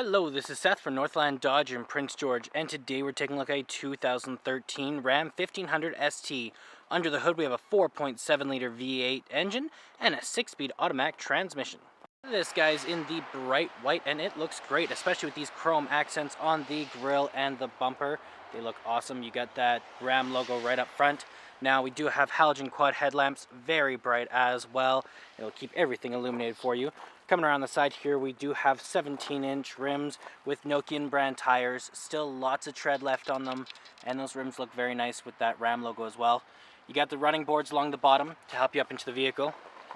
Hello, this is Seth from Northland Dodge in Prince George, and today we're taking a look at a 2013 Ram 1500 ST. Under the hood we have a 4.7 liter V8 engine and a 6-speed automatic transmission. This guy's in the bright white and it looks great, especially with these chrome accents on the grille and the bumper. They look awesome. You got that Ram logo right up front. Now we do have halogen quad headlamps, very bright as well. It'll keep everything illuminated for you. Coming around the side here, we do have 17-inch rims with Nokian brand tires. Still lots of tread left on them, and those rims look very nice with that Ram logo as well. You got the running boards along the bottom to help you up into the vehicle.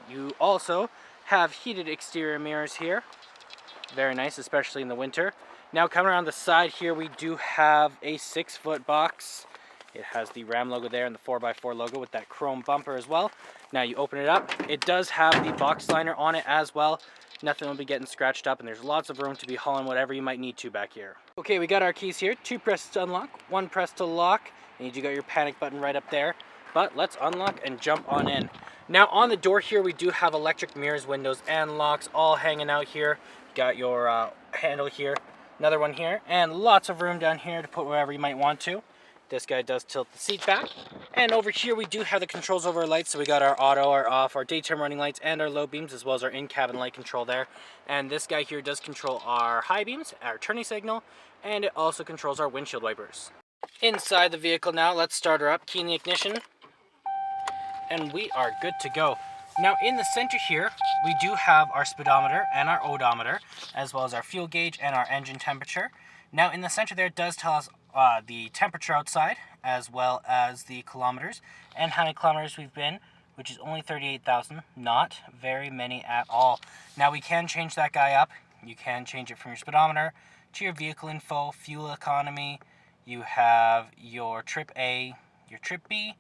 You also have heated exterior mirrors here. Very nice, especially in the winter. Now coming around the side here, we do have a 6-foot box. It has the Ram logo there and the 4x4 logo with that chrome bumper as well. Now you open it up, it does have the box liner on it as well. Nothing will be getting scratched up, and there's lots of room to be hauling whatever you might need to back here. Okay, we got our keys here. 2 presses to unlock, 1 press to lock, and you do got your panic button right up there. But let's unlock and jump on in. Now on the door here, we do have electric mirrors, windows, and locks all hanging out here. You got your handle here, another one here, and lots of room down here to put wherever you might want to. This guy does tilt the seat back. And over here we do have the controls over our lights. So we got our auto, our off, our daytime running lights, and our low beams, as well as our in-cabin light control there. And this guy here does control our high beams, our turning signal, and it also controls our windshield wipers. Inside the vehicle now, let's start her up, key in the ignition, and we are good to go. Now in the center here, we do have our speedometer and our odometer, as well as our fuel gauge and our engine temperature. Now in the center there, it does tell us the temperature outside, as well as the kilometers, and how many kilometers we've been, which is only 38,000, not very many at all. Now we can change that guy up. You can change it from your speedometer to your vehicle info, fuel economy. You have your trip A, your trip B,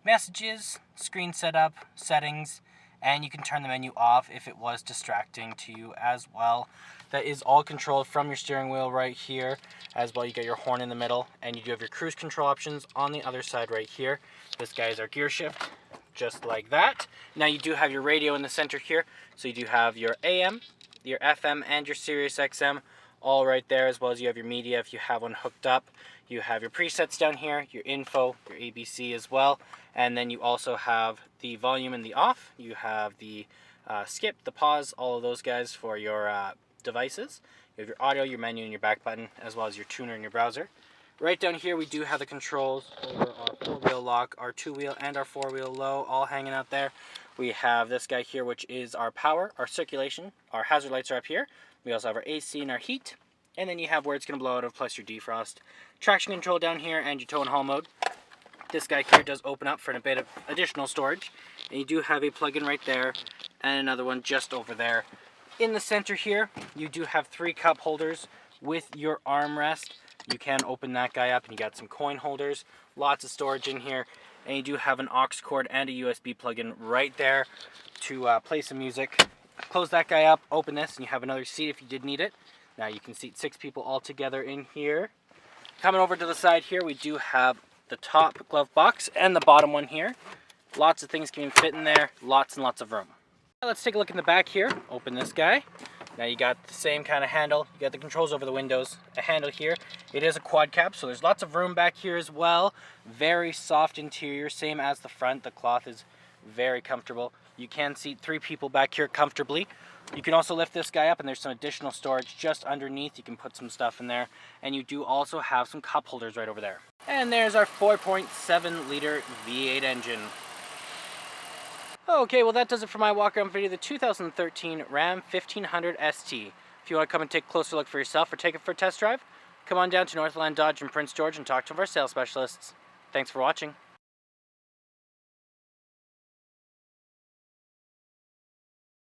messages, screen setup, settings, and you can turn the menu off if it was distracting to you as well. That is all controlled from your steering wheel right here. As well, you got your horn in the middle, and you do have your cruise control options on the other side right here. This guy is our gear shift, just like that. Now you do have your radio in the center here, so you do have your AM, your FM, and your Sirius XM all right there, as well as you have your media if you have one hooked up. You have your presets down here, your info, your ABC as well, and then you also have the volume and the off. You have the skip, the pause, all of those guys for your devices. You have your audio, your menu, and your back button, as well as your tuner and your browser. Right down here we do have the controls over our 4-wheel lock, our 2-wheel, and our 4-wheel low, all hanging out there. We have this guy here, which is our power, our circulation, our hazard lights are up here. We also have our AC and our heat, and then you have where it's going to blow out of, plus your defrost. Traction control down here, and your tow and haul mode. This guy here does open up for a bit of additional storage, and you do have a plug-in right there, and another one just over there. In the center here, you do have 3 cup holders with your armrest. You can open that guy up, and you got some coin holders, lots of storage in here, and you do have an aux cord and a USB plug-in right there to play some music. Close that guy up, open this, and you have another seat if you did need it. Now you can seat 6 people all together in here. Coming over to the side here, we do have the top glove box and the bottom one here. Lots of things can fit in there, lots and lots of room. Now let's take a look in the back here. Open this guy. Now you got the same kind of handle. You got the controls over the windows, a handle here. It is a quad cab, so there's lots of room back here as well. Very soft interior, same as the front. The cloth is very comfortable. You can seat 3 people back here comfortably. You can also lift this guy up, and there's some additional storage just underneath. You can put some stuff in there, and you do also have some cup holders right over there. And there's our 4.7 liter V8 engine. Okay, well that does it for my walk around video of the 2013 Ram 1500 ST. If you want to come and take a closer look for yourself or take it for a test drive, come on down to Northland Dodge in Prince George and talk to one of our sales specialists. Thanks for watching.